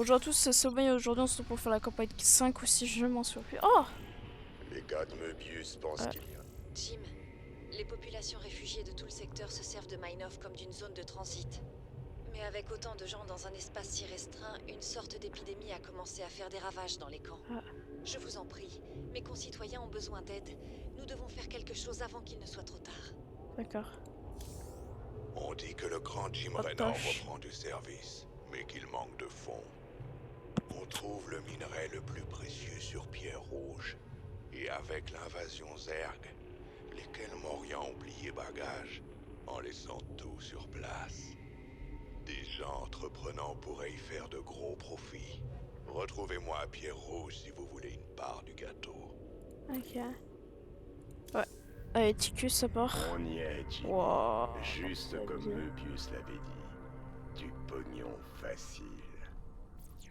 Bonjour à tous, c'est Sommeil. Aujourd'hui on se retrouve pour faire la campagne 5 ou 6, je m'en souviens plus. Oh Les gars de Möbius pensent qu'il y a... Jim, les populations réfugiées de tout le secteur se servent de Mine-Off comme d'une zone de transit. Mais avec autant de gens dans un espace si restreint, une sorte d'épidémie a commencé à faire des ravages dans les camps. Ah. Je vous en prie, mes concitoyens ont besoin d'aide. Nous devons faire quelque chose avant qu'il ne soit trop tard. D'accord. On dit que le grand Jim Hop, Raynor tâche. reprend du service, mais qu'il manque de fonds. On trouve le minerai le plus précieux sur Pierre Rouge. Et avec l'invasion Zerg, les Kelmorians ont plié bagage, en laissant tout sur place. Des gens entreprenants pourraient y faire de gros profits. Retrouvez-moi à Pierre Rouge si vous voulez une part du gâteau. Ok. Ouais. Allez, Ticus, ça part. On y est, Jim. Wow. Juste Oh, comme Dieu. Möbius l'avait dit. Du pognon facile.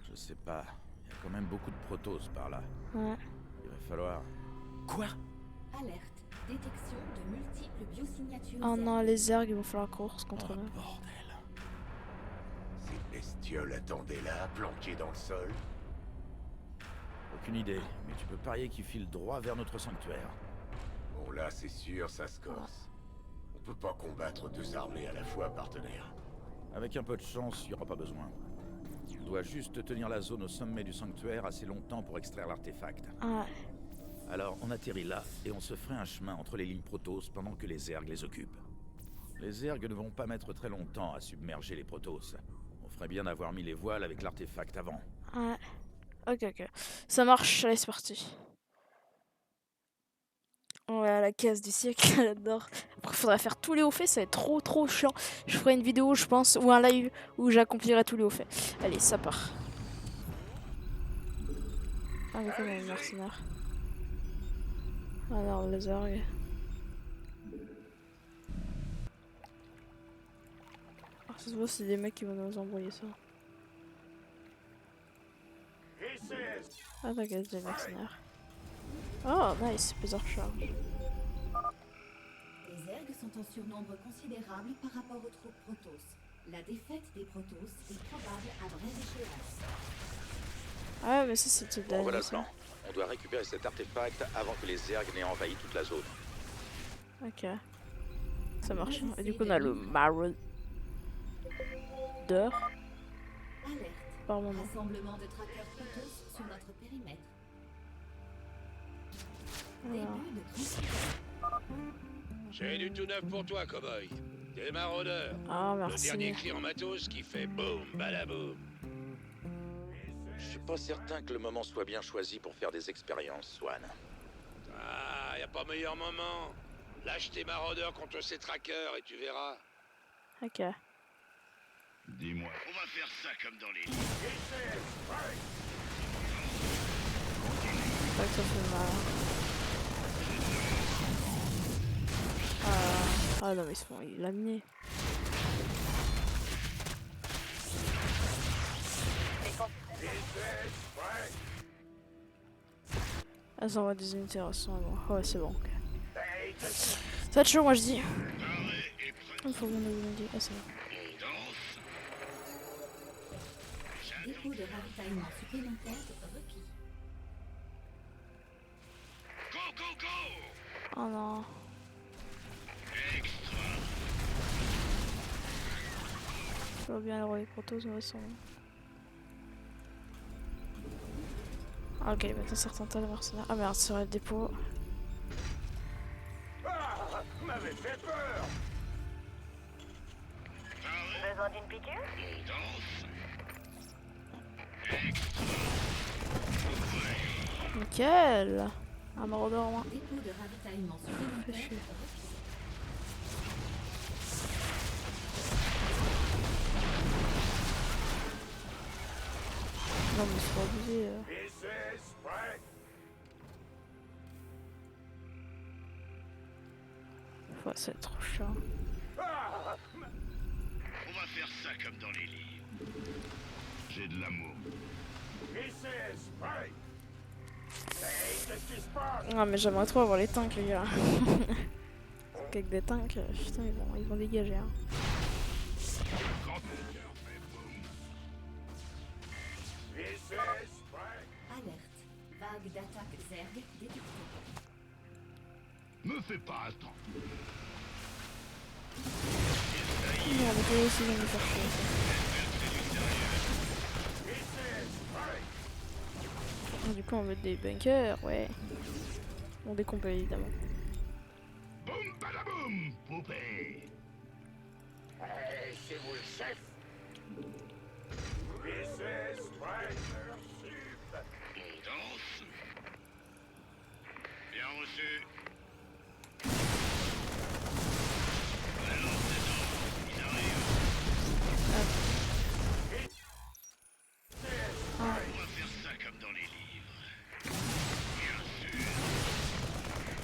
Je sais pas. Il y a quand même beaucoup de protos par là. Ouais. Il va falloir... Quoi? Alerte. Détection de multiples biosignatures. Oh non, les Zergs, ils vont faire la course contre Oh, nous. bordel. Ces bestioles attendaient là, planquées dans le sol. Aucune idée, mais tu peux parier qu'ils filent droit vers notre sanctuaire. Bon là, c'est sûr, ça se corse. On peut pas combattre deux armées à la fois, partenaire. Avec un peu de chance, il n'y aura pas besoin. On doit juste tenir la zone au sommet du sanctuaire assez longtemps pour extraire l'artefact. Ah, Alors, on atterrit là, et on se ferait un chemin entre les lignes Protoss pendant que les Zergs les occupent. Les Zergs ne vont pas mettre très longtemps à submerger les Protoss. On ferait bien d'avoir mis les voiles avec l'artefact avant. ouais. Ok, ok. Ça marche, allez, c'est parti. On va à la case du siècle, j'adore. Après, faudrait faire tous les hauts faits, ça va être trop chiant. Je ferai une vidéo, je pense, ou un live où j'accomplirai tous les hauts faits. Allez, ça part. Ah, mais comment les mercenaires? Alors, les Zergs. Ah, ça se voit, c'est des mecs qui vont nous embrouiller ça. Ah, t'inquiète, des mercenaires. Oh, nice, plusieurs charges. Les Zergs sont en surnombre considérable par rapport aux troupes Protoss. La défaite des Protoss est probable à brève échéance. Ah, mais ça, c'était Bon, voilà le ça. plan. On doit récupérer cet artefact avant que les Zergs n'aient envahi toute la zone. Ok. Ça marche. Et du coup, on a le Marauder. Alerte. Par moment. Rassemblement de trackers Protoss sur notre périmètre. Voilà. Début de transmission. J'ai du tout neuf pour toi, cowboy. Des maraudeurs. Ah, Le merci. dernier cri en matos qui fait boum, balaboum. Je suis pas certain que le moment soit bien choisi pour faire des expériences, Swan. Ah, y a pas meilleur moment. Lâche tes maraudeurs contre ces trackers et tu verras. Ok. Dis-moi. On va faire ça comme dans les... Pas que ça fait mal. Ah non, mais ils se font laminer. Ah, ça envoie des unités rassemblement. Ouais, c'est bon. Ok. Ça va être chaud, moi je dis. Il faut qu'on ait dit. Ah, c'est bon. Dépôt de ravitaillement supplémentaire requis. Go, go, go! Oh non. Je vois bien le roi des protos, mais sont. Ah, ok, maintenant certains tas de mercenaires. Ah merde, c'est vrai, le dépôt. M'avait fait peur. Besoin d'une piqûre? Nickel. Un maraudeur en moins. Dépôt de ravitaillement Fais supplémentaire chier. requis. Non, mais c'est pas obligé. Ouais, c'est trop chiant. On va faire ça comme dans les livres. J'ai de l'amour. Ah, mais j'aimerais trop avoir les tanks, les gars. Qu'avec des tanks, putain, ils vont dégager. Hein. vague d'attaque Zerg détectée. Me fais pas attendre. Non, mais toi aussi, ils vont me faire chier, ça. Ah, du coup, on veut des bunkers, ouais. On décompe évidemment. Boum badaboum, poupée. C'est vous le chef? Mrs. Striker Sup. On danse. Bien reçu. Alors, c'est bon, ils arrivent. On va faire ça comme dans les livres. Bien sûr.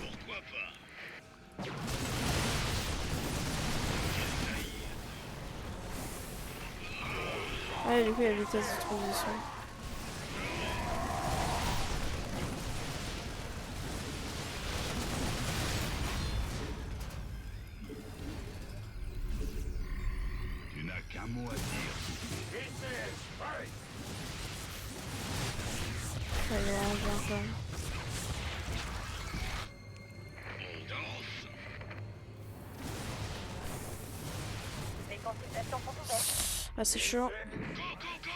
Pourquoi pas? Ouais, du coup, il y a la vitesse de transition. Tu n'as qu'un mot à dire. Ouais, il est vraiment bien quand même. On danse. Les consultations sont ouvertes. Ah, c'est chaud. Go, go, go.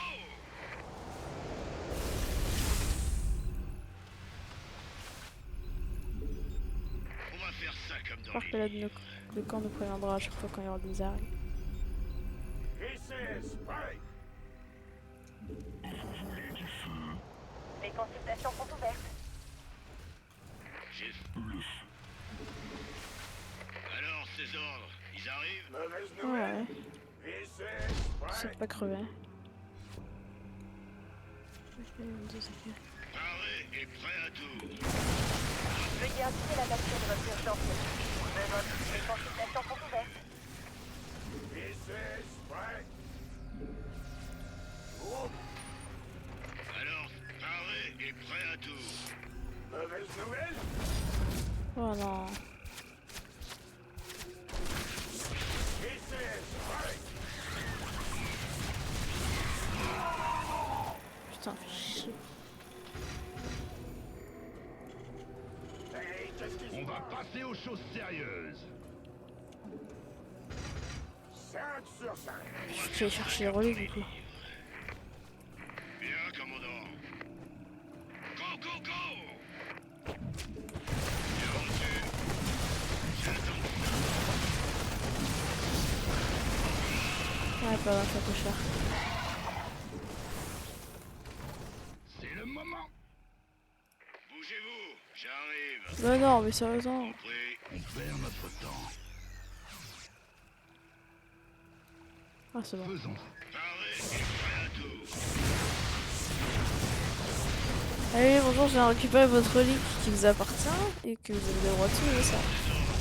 On va faire ça comme dans J'espère les que là, livres. le camp nous préviendra à chaque fois quand il y aura des arrêts. Les consultations sont ouvertes. J'ai... Alors, ces ordres, ils arrivent? Mauvaise Ouais, nouvelle. c'est pas crevé. Ok, Paré et prêt à tout. Veuillez indiquer la nature de votre urgence. Les consultations sont ouvertes. Alors, paré et prêt à tout. Mauvaise nouvelle. Oh non. Putain, fais chier. Hey, qu'est-ce qui On se va passe? passer aux choses sérieuses. 5 sur 5. Je vais chercher les relais du coup. Bien, commandant. Go, go, go. Bien reçu. J'attends. Ouais, pas grave, ça coûte cher. C'est le moment. Bougez-vous, j'arrive. Bah non, mais sérieusement. Entrez, on perd notre temps. Ah, c'est bon. Faisons. Paré et prêt à tout. Allez, bonjour, je viens récupérer votre relique qui vous appartient et que vous avez le droit de soulever ça.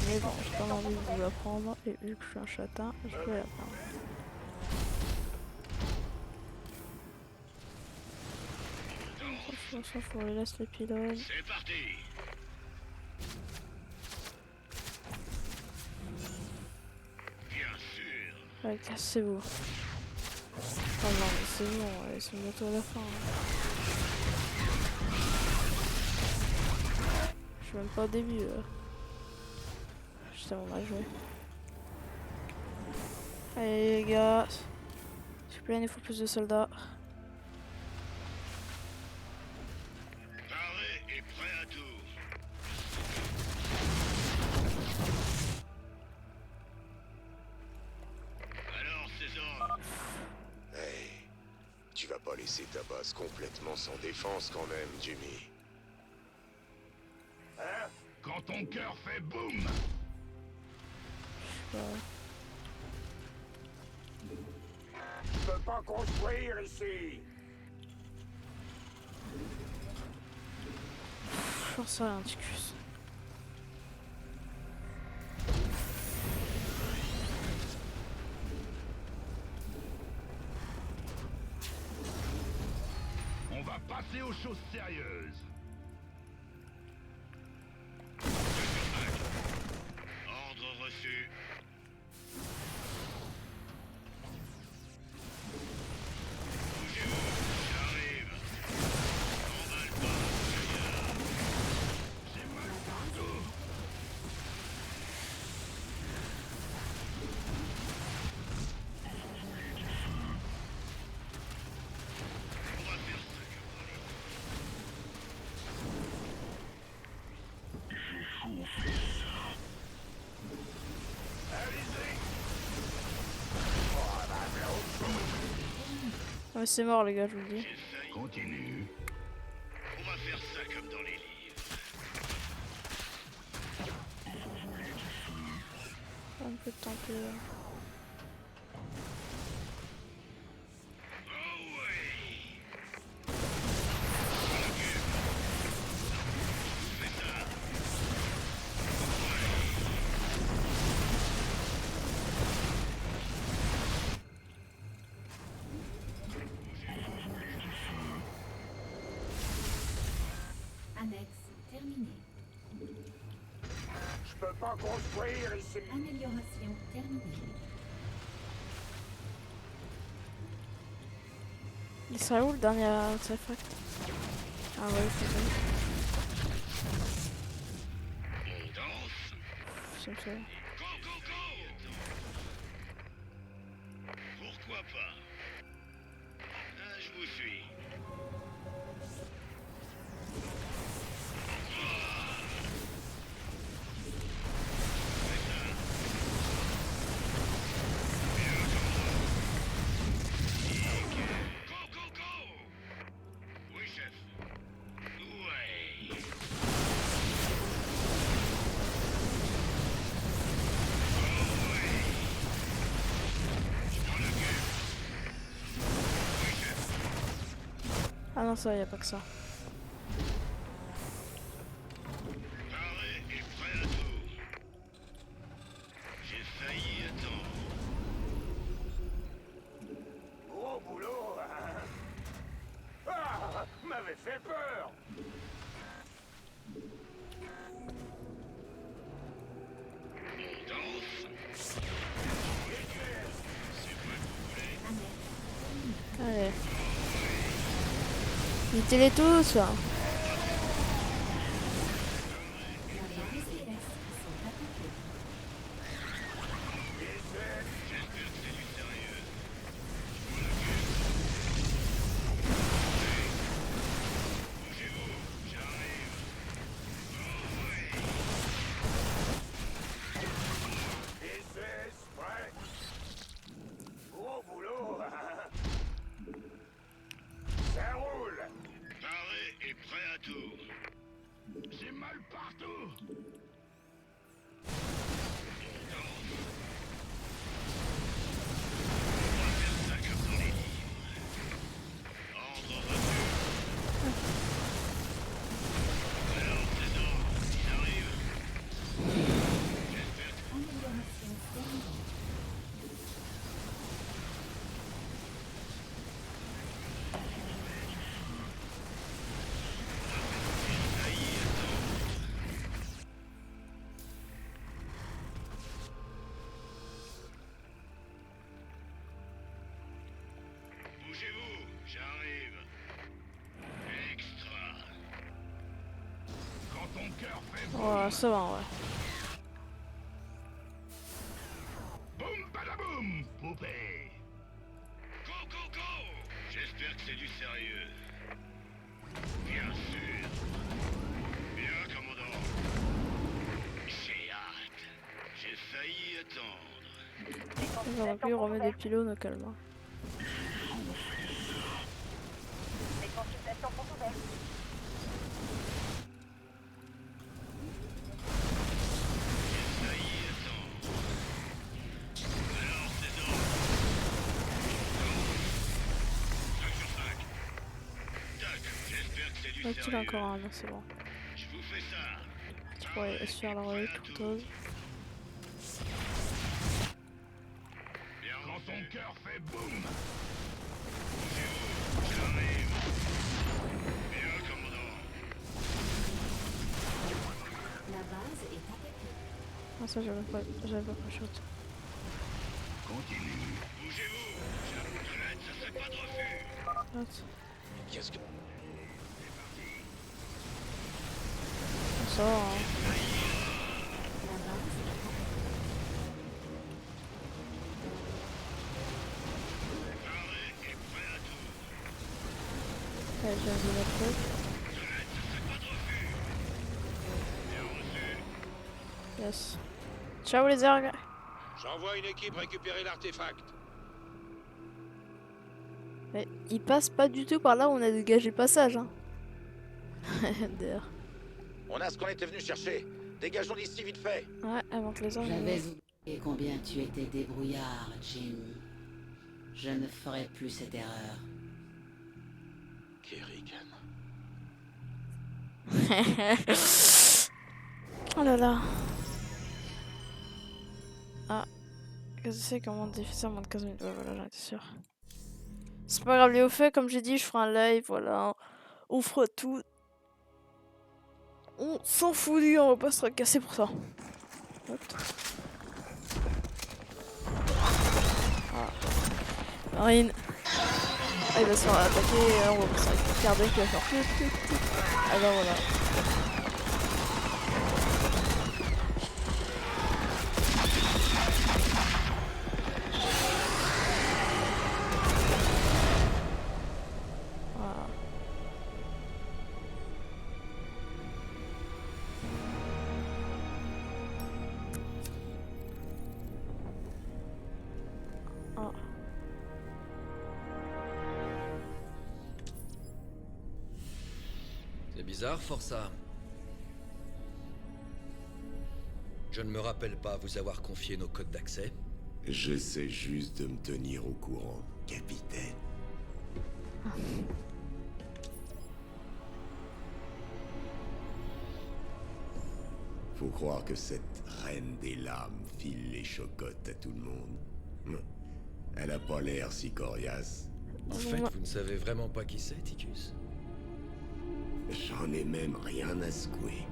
Mais bon, j'ai pas envie de vous la prendre et vu que je suis un châtain, je peux la prendre. On s'en fout, on laisse les pylônes. C'est parti. Bien sûr. Ouais, cassez-vous. Oh non, mais c'est bon, ils sont bientôt à la fin. Je suis même pas au début. J'étais mal joué. Allez les gars, s'il vous plaît, il faut plus de soldats. Paré et prêt à tout. Alors, ces ordres. Hey, tu vas pas laisser ta base complètement sans défense quand même, Jimmy. Hein? Quand ton cœur fait boum. Tu peux pas construire ici. J'en sais rien, Ticus. On va passer aux choses sérieuses. Ordre reçu. Bougez-vous, j'arrive. Emballe pas, gaillard. Ah, c'est mort les gars, je vous le dis. J'ai failli. Continue. On va faire ça comme dans les livres. Un peu de temps que... Oh ouais. Fais ça. Annexe terminée. Je peux pas construire ici. Amélioration terminée. Il serait où le dernier artefact? Ah ouais, c'est bon. On danse. Ça me fait... Go, go, go. Pourquoi pas? Ah, je vous suis. Go, go, go. Oui, chef. Ouais. Ah non, ça, y a pas que ça. Paré et prêt à tout. J'ai failli attendre. Gros boulot. Ah, m'avait fait peur. On danse. Allez. Mettez-les tous. La base et S sont attaquées. J'espère que c'est du sérieux. Bougez-vous, j'arrive. SS, prêt. Gros boulot. Ça roule. Paré et prêt à tout. J'ai mal partout. On va faire ça comme dans les livres. Ordre reçu. Alors, trésor, il arrive. J'espère que Amélioration terminée. bougez-vous, j'arrive. Extra. Quand ton cœur fait Oh, ça va, ouais. boum badaboum, poupée. Go, go, go. J'espère que c'est du sérieux. Bien sûr. Bien, commandant. J'ai hâte. J'ai failli attendre. J'aurais pu remettre des pylônes au calme. Les consultations sont ouvertes. J'ai failli attendre. Alors, c'est donc. 5 sur 5. Tac, j'espère que c'est du Oh, tu l'as sérieux. encore un, non, c'est bon. Je vous fais ça. Tu pourrais se faire la relais tout ose. Bien quand ton cœur fait boum. Bougez-vous, j'arrive. Bien, commandant. La base est attaquée. Ah, ça, j'avais pas shot. Continue. Bougez-vous. J'arrête, ça serait pas de refus. Hop. Qu'est-ce que... Ça va, hein. La base est attaquée. Paré et prêt à tout. Allez, j'ai vu la truc. J'arrête, ça serait pas de refus. Bien reçu. Yes. Ciao les ergs. J'envoie une équipe récupérer l'artefact. Ouais. il passe pas du tout par là où on a dégagé le passage. Hein. D'ailleurs. On a ce qu'on était venu chercher. Dégageons d'ici vite fait. Ouais, avant que les autres. J'avais oublié combien tu étais débrouillard, Jim. Je ne ferai plus cette erreur. Kerrigan. Oh là là. Ah. Qu'est-ce que c'est comment on fait ça en moins de 15 minutes? Ouais, voilà, j'en étais sûr. C'est pas grave, les hauts faits, comme j'ai dit, je ferai un live, voilà. On fera tout. On s'en fout du, on va pas se tracasser pour ça. Hop. Ah. Marine. Ah, il va se faire attaquer, on va pas se regarder qui va faire. Ah bah voilà. C'est bizarre, Força. Je ne me rappelle pas vous avoir confié nos codes d'accès. J'essaie juste de me tenir au courant, capitaine. Faut croire que cette reine des lames file les chocottes à tout le monde. Elle a pas l'air si coriace. En fait, vous ne savez vraiment pas qui c'est, Ticus. J'en ai même rien à secouer.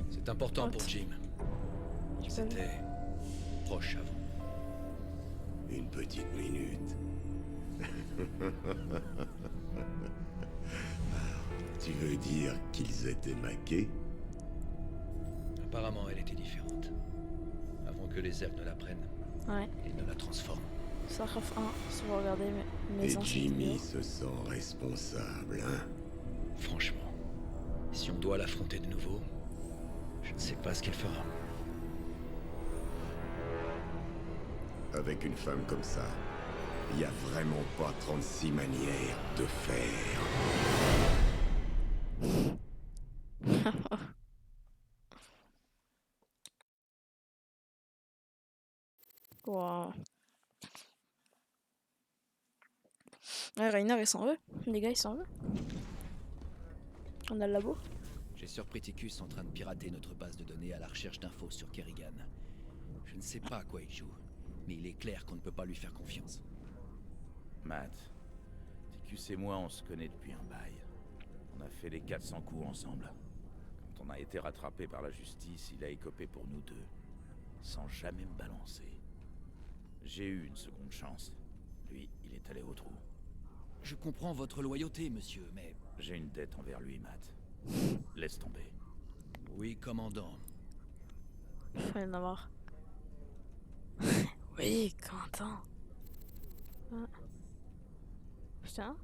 C'est important pour Jim. Ils étaient proches avant. Une petite minute. Tu veux dire qu'ils étaient maqués? Apparemment, elle était différente. Avant que les Zerg ne la prennent, Ouais. ils ne la transforment. Saraf 1, si vous regardez mes Et anciennes Jimmy vidéos. se sent responsable, hein? Franchement, si on doit l'affronter de nouveau, je ne sais pas ce qu'il fera. Avec une femme comme ça, il y a vraiment pas 36 manières de faire. Wow. Ouais, Reiner il s'en veut. Les gars, ils s'en veulent. On a le labo. J'ai surpris Ticus en train de pirater notre base de données à la recherche d'infos sur Kerrigan. Je ne sais pas à quoi il joue, mais il est clair qu'on ne peut pas lui faire confiance. Matt, Ticus et moi, on se connaît depuis un bail. On a fait les 400 coups ensemble. Quand on a été rattrapé par la justice, il a écopé pour nous deux, sans jamais me balancer. J'ai eu une seconde chance. Lui, il est allé au trou. Je comprends votre loyauté, monsieur, mais... J'ai une dette envers lui, Matt. Laisse tomber. Oui, commandant. Il en a marre. Oui, Quentin. Ah. Putain.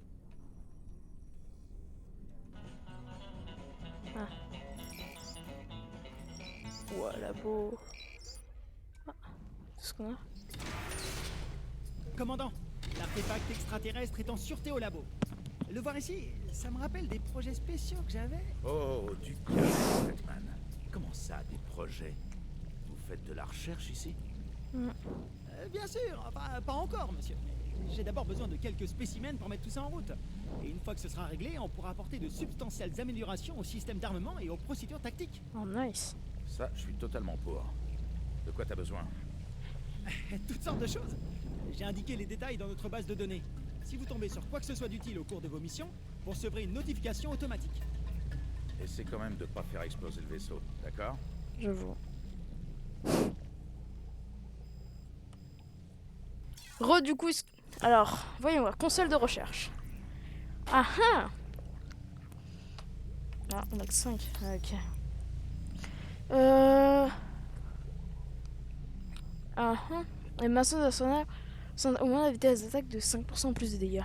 Ah. Voilà, beau. Ah. Tout ce qu'on a. Commandant, l'artefact extraterrestre est en sûreté au labo. Le voir ici, ça me rappelle des projets spéciaux que j'avais. Oh, du calme, Batman. Comment ça, des projets? Vous faites de la recherche ici? Bien sûr, enfin, pas encore, monsieur. J'ai d'abord besoin de quelques spécimens pour mettre tout ça en route. Et une fois que ce sera réglé, on pourra apporter de substantielles améliorations au système d'armement et aux procédures tactiques. Oh, nice. Ça, je suis totalement pour. De quoi t'as besoin? Toutes sortes de choses. J'ai indiqué les détails dans notre base de données. Si vous tombez sur quoi que ce soit d'utile au cours de vos missions, vous recevrez une notification automatique. Essaie quand même de pas faire exploser le vaisseau, d'accord? Je vois. Du coup, alors, voyons voir, console de recherche. Ah ah! Ah, on a que 5, ok. Ah ah. Les maçons de sonar sont au moins la vitesse d'attaque de 5% plus de dégâts.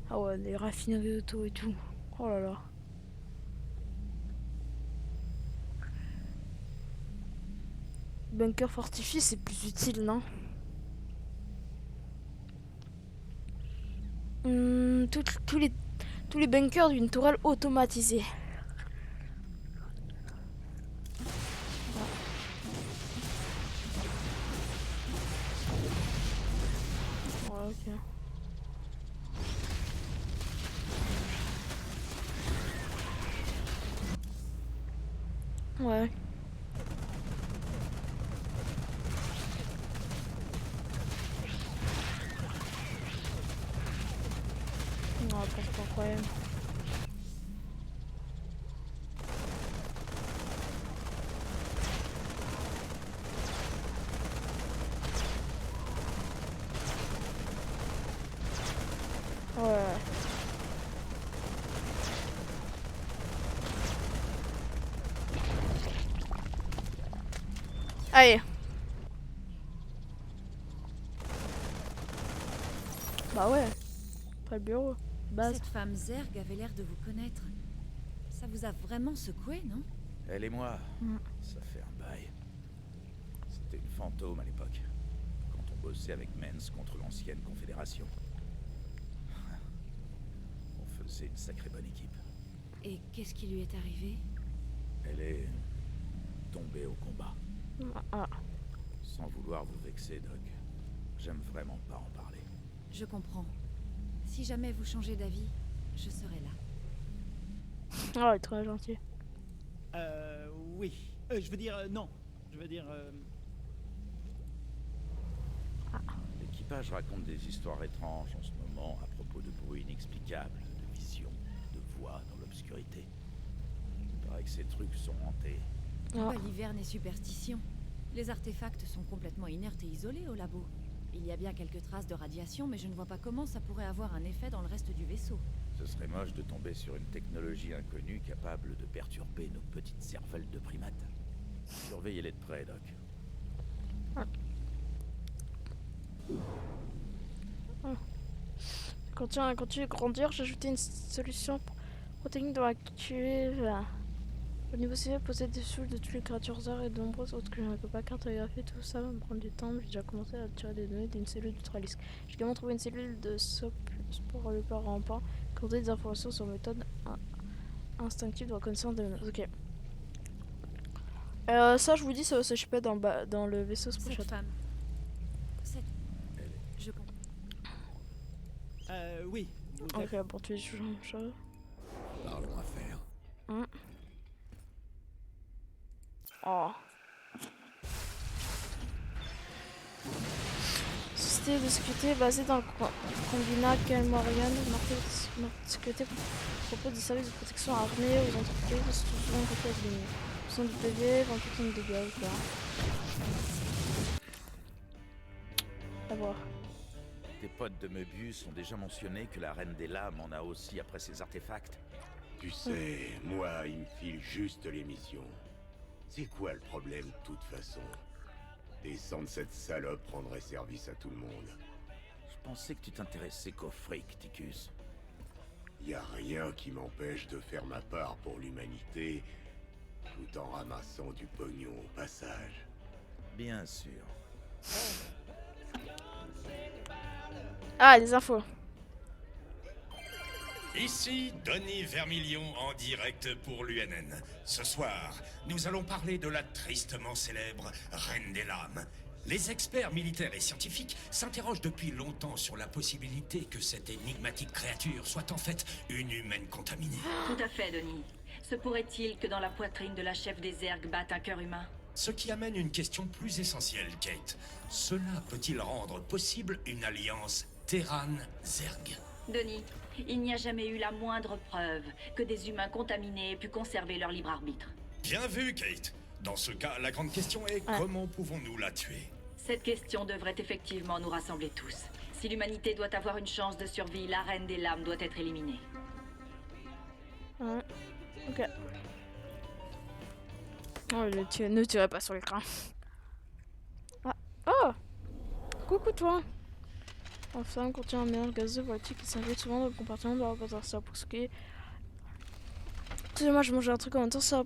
Ah ouais, les raffineries auto et tout. Oh là là. bunker fortifié, c'est plus utile, non? Tous les bunkers d'une tourelle automatisée. Ouais, ok. Ouais. Non, pas de problème. Ouais. Allez. Bah ouais. Pas le bureau. Base. Cette femme Zerg avait l'air de vous connaître. Ça vous a vraiment secoué, non? Elle et moi, Mm. ça fait un bail. C'était une fantôme à l'époque, quand on bossait avec Mens contre l'ancienne Confédération. On faisait une sacrée bonne équipe. Et qu'est-ce qui lui est arrivé? Elle est tombée au combat. Ah. Sans vouloir vous vexer, Doc. J'aime vraiment pas en parler. Je comprends. Si jamais vous changez d'avis, je serai là. Oh, elle est très gentille. Oui. Je veux dire, non. Je veux dire, L'équipage raconte des histoires étranges en ce moment à propos de bruits inexplicables, de visions, de voix dans l'obscurité. Il paraît que ces trucs sont hantés. Ah. L'hiverne est superstition. Les artefacts sont complètement inertes et isolés au labo. Il y a bien quelques traces de radiation, mais je ne vois pas comment ça pourrait avoir un effet dans le reste du vaisseau. Ce serait moche de tomber sur une technologie inconnue capable de perturber nos petites cervelles de primates. Surveillez-les de près, Doc. Continue de grandir, j'ai ajouté une solution protechnique dans la cuve. Au niveau cellulaire, possède des soules de toutes les créatures rares et de nombreuses autres que je ne peux pas cartographier. Tout ça va me prendre du temps, mais j'ai déjà commencé à tirer des données d'une cellule d'ultralisque. J'ai également trouvé une cellule de SOP pour le par rampant, compter des informations sur méthode instinctive de reconnaissance de menaces. Ok. Ça, je vous dis, ça va s'échapper dans le vaisseau Cette Spotshot. femme. Je comprends. oui. Ok, pour tuer ce genre de choses. Parlons affaires. Oh. Société de sécurité basée dans le combinat Kelmorian. Marque de sécurité propose des services de protection armés aux entreprises, souvent côté avec des 100 de PV, 20% de dégâts, quoi. À voir. Tes potes de Möbius ont déjà mentionné que la Reine des Lames en a aussi après ses artefacts. Tu sais, moi, il me file juste les missions. C'est quoi le problème, de toute façon? Descendre cette salope rendrait service à tout le monde. Je pensais que tu t'intéressais qu'au fric, Ticus. Y a rien qui m'empêche de faire ma part pour l'humanité, tout en ramassant du pognon au passage. Bien sûr. Ah, les infos. Ici, Denis Vermilion en direct pour l'UNN. Ce soir, nous allons parler de la tristement célèbre Reine des Lames. Les experts militaires et scientifiques s'interrogent depuis longtemps sur la possibilité que cette énigmatique créature soit en fait une humaine contaminée. Tout à fait, Denis. Se pourrait-il que dans la poitrine de la chef des Zerg batte un cœur humain? Ce qui amène une question plus essentielle, Kate. Cela peut-il rendre possible une alliance Terran-Zerg? Denis, il n'y a jamais eu la moindre preuve que des humains contaminés aient pu conserver leur libre arbitre. Bien vu, Kate. Dans ce cas, la grande question est comment pouvons-nous la tuer? Cette question devrait effectivement nous rassembler tous. Si l'humanité doit avoir une chance de survie, la Reine des Lames doit être éliminée. Ouais. Ok. Oh, ne tirez pas sur l'écran. Ah. Oh. Coucou toi. Enfin, contient un mélange gazeux volatile qui s'injecte souvent dans le compartiment de la vapeur pour ce qui est Excusez-moi, je mangeais un truc en même temps, ça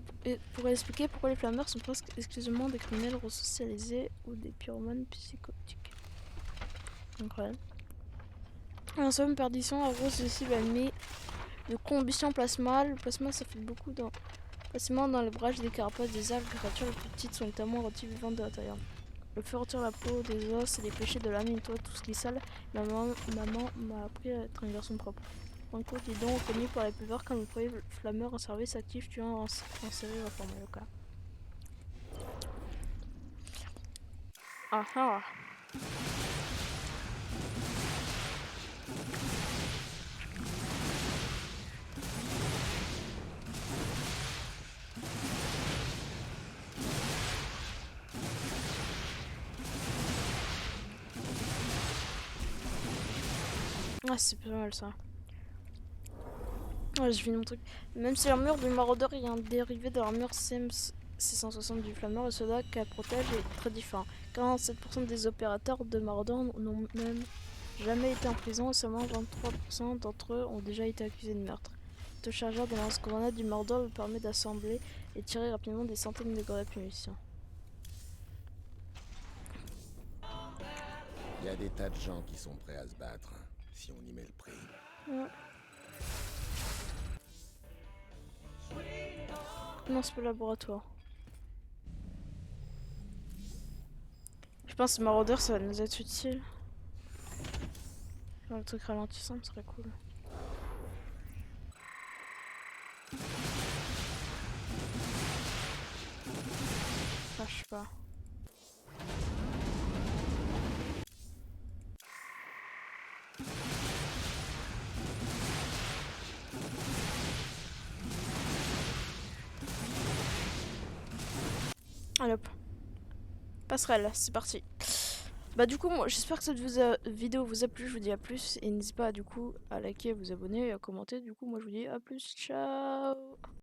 pourrait expliquer pourquoi les flammeurs sont presque exclusivement des criminels resocialisés ou des pyromanes psychotiques. Incroyable. En somme, perdition arrose les cibles ennemies de combustion plasma. Le plasma, ça fait beaucoup facilement dans les brages des carapaces des algues. Les créatures les plus petites sont notamment rôties vivantes de l'intérieur. Le feu retire la peau, des os et les péchés de l'âme, nettoie tout ce qui est sale. Maman m'a appris à être un garçon propre. Franco est donc reconnu par la plupart comme le premier flammeur en service actif tuant en série reformé au cas. Ah ah. Ah, c'est pas mal ça. Ouais, j'ai fini mon truc. Même si l'armure du maraudeur est un dérivé de l'armure CM660 du flammeur, et cela qu'elle protège est très différent. 47% des opérateurs de maraudeur n'ont même jamais été en prison et seulement 23% d'entre eux ont déjà été accusés de meurtre. Le chargeur de lance-grenade du maraudeur lui permet d'assembler et tirer rapidement des centaines de grenades munitions. Il y a des tas de gens qui sont prêts à se battre, si on y met le prix. Ouais. Non, c'est pas le laboratoire. Je pense que maraudeur, ça va nous être utile. Le truc ralentissant serait cool. Ah, je sais pas. Allez hop. Passerelle, c'est parti. Bah du coup, moi j'espère que cette vidéo vous a plu, je vous dis à plus. Et n'hésitez pas du coup à liker, à vous abonner et à commenter. Du coup, moi je vous dis à plus, ciao.